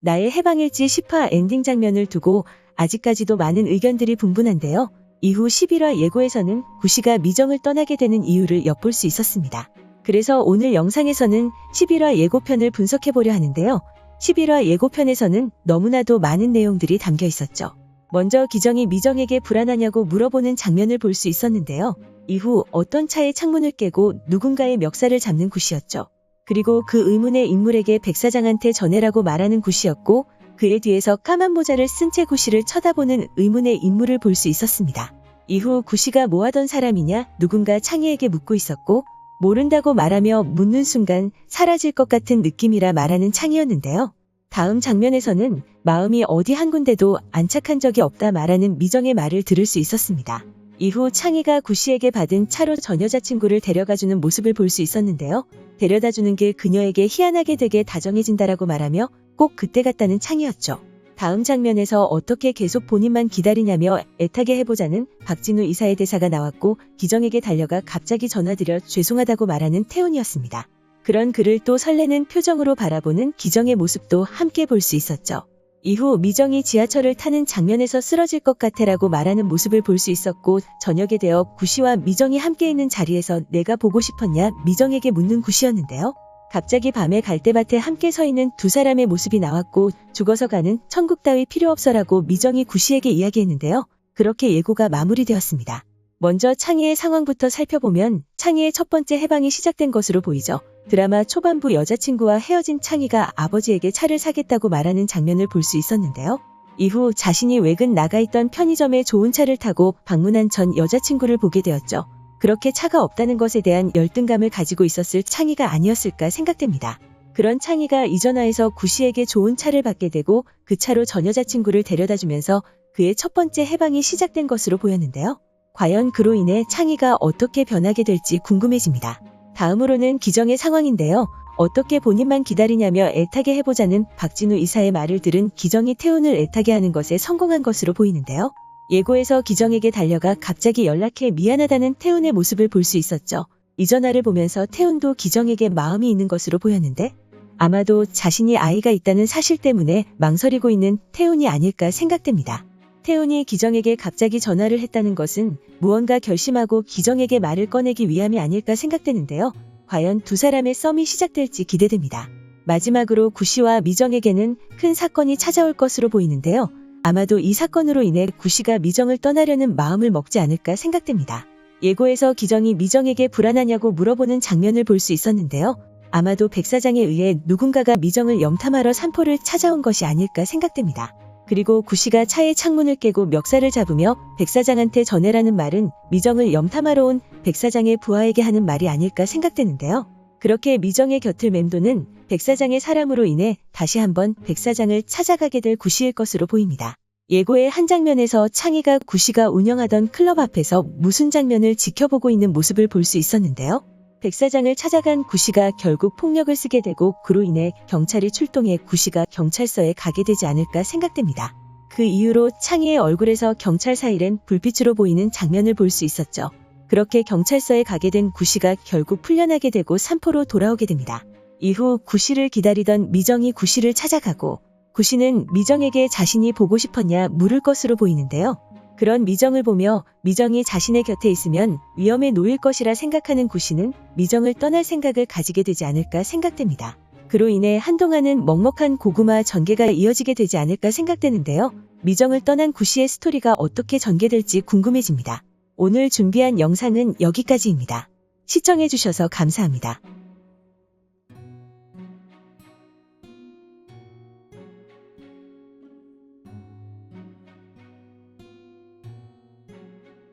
나의 해방일지 10화 엔딩 장면을 두고 아직까지도 많은 의견들이 분분한데요. 이후 11화 예고에서는 구시가 미정을 떠나게 되는 이유를 엿볼 수 있었습니다. 그래서 오늘 영상에서는 11화 예고편을 분석해보려 하는데요. 11화 예고편에서는 너무나도 많은 내용들이 담겨 있었죠. 먼저 기정이 미정에게 불안하냐고 물어보는 장면을 볼 수 있었는데요. 이후 어떤 차의 창문을 깨고 누군가의 멱살을 잡는 구시였죠. 그리고 그 의문의 인물에게 백사장한테 전해라고 말하는 구시였고, 그의 뒤에서 까만 모자를 쓴 채 구시를 쳐다보는 의문의 인물을 볼 수 있었습니다. 이후 구시가 뭐 하던 사람이냐 누군가 창희에게 묻고 있었고, 모른다고 말하며 묻는 순간 사라질 것 같은 느낌이라 말하는 창희였는데요. 다음 장면에서는 마음이 어디 한 군데도 안착한 적이 없다 말하는 미정의 말을 들을 수 있었습니다. 이후 창희가 구시에게 받은 차로 전 여자친구를 데려가주는 모습을 볼 수 있었는데요. 데려다주는 게 그녀에게 희한하게 되게 다정해진다라고 말하며 꼭 그때 같다는 창희였죠. 다음 장면에서 어떻게 계속 본인만 기다리냐며 애타게 해보자는 박진우 이사의 대사가 나왔고, 기정에게 달려가 갑자기 전화드려 죄송하다고 말하는 태훈이었습니다. 그런 그를 또 설레는 표정으로 바라보는 기정의 모습도 함께 볼 수 있었죠. 이후 미정이 지하철을 타는 장면에서 쓰러질 것 같아라고 말하는 모습을 볼 수 있었고, 저녁에 되어 구시와 미정이 함께 있는 자리에서 내가 보고 싶었냐 미정에게 묻는 구시였는데요. 갑자기 밤에 갈대밭에 함께 서 있는 두 사람의 모습이 나왔고, 죽어서 가는 천국 따위 필요 없어라고 미정이 구시에게 이야기했는데요. 그렇게 예고가 마무리되었습니다. 먼저 창희의 상황부터 살펴보면 창희의 첫 번째 해방이 시작된 것으로 보이죠. 드라마 초반부 여자친구와 헤어진 창희가 아버지에게 차를 사겠다고 말하는 장면을 볼 수 있었는데요. 이후 자신이 외근 나가 있던 편의점에 좋은 차를 타고 방문한 전 여자친구를 보게 되었죠. 그렇게 차가 없다는 것에 대한 열등감을 가지고 있었을 창희가 아니었을까 생각됩니다. 그런 창희가 이전화에서 구시에게 좋은 차를 받게 되고 그 차로 전 여자친구를 데려다주면서 그의 첫 번째 해방이 시작된 것으로 보였는데요. 과연 그로 인해 창희가 어떻게 변하게 될지 궁금해집니다. 다음으로는 기정의 상황인데요. 어떻게 본인만 기다리냐며 애타게 해보자는 박진우 이사의 말을 들은 기정이 태훈을 애타게 하는 것에 성공한 것으로 보이는데요. 예고에서 기정에게 달려가 갑자기 연락해 미안하다는 태훈의 모습을 볼 수 있었죠. 이 전화를 보면서 태훈도 기정에게 마음이 있는 것으로 보였는데, 아마도 자신이 아이가 있다는 사실 때문에 망설이고 있는 태훈이 아닐까 생각됩니다. 태훈이 기정에게 갑자기 전화를 했다는 것은 무언가 결심하고 기정에게 말을 꺼내기 위함이 아닐까 생각되는데요. 과연 두 사람의 썸이 시작될지 기대됩니다. 마지막으로 구시와 미정에게는 큰 사건이 찾아올 것으로 보이는데요. 아마도 이 사건으로 인해 구시가 미정을 떠나려는 마음을 먹지 않을까 생각됩니다. 예고에서 기정이 미정에게 불안하냐고 물어보는 장면을 볼 수 있었는데요. 아마도 백사장에 의해 누군가가 미정을 염탐하러 산포를 찾아온 것이 아닐까 생각됩니다. 그리고 구시가 차의 창문을 깨고 멱살을 잡으며 백사장한테 전해라는 말은 미정을 염탐하러 온 백사장의 부하에게 하는 말이 아닐까 생각되는데요. 그렇게 미정의 곁을 맴도는 백사장의 사람으로 인해 다시 한번 백사장을 찾아가게 될 구시일 것으로 보입니다. 예고의 한 장면에서 창희가 구시가 운영하던 클럽 앞에서 무슨 장면을 지켜보고 있는 모습을 볼 수 있었는데요. 백사장을 찾아간 구시가 결국 폭력을 쓰게 되고, 그로 인해 경찰이 출동해 구시가 경찰서에 가게 되지 않을까 생각됩니다. 그 이후로 창희의 얼굴에서 경찰 사일엔 불빛으로 보이는 장면을 볼 수 있었죠. 그렇게 경찰서에 가게 된 구시가 결국 풀려나게 되고 산포로 돌아오게 됩니다. 이후 구시를 기다리던 미정이 구시를 찾아가고, 구시는 미정에게 자신이 보고 싶었냐 물을 것으로 보이는데요. 그런 미정을 보며 미정이 자신의 곁에 있으면 위험에 놓일 것이라 생각하는 구시는 미정을 떠날 생각을 가지게 되지 않을까 생각됩니다. 그로 인해 한동안은 먹먹한 고구마 전개가 이어지게 되지 않을까 생각되는데요. 미정을 떠난 구시의 스토리가 어떻게 전개될지 궁금해집니다. 오늘 준비한 영상은 여기까지입니다. 시청해주셔서 감사합니다.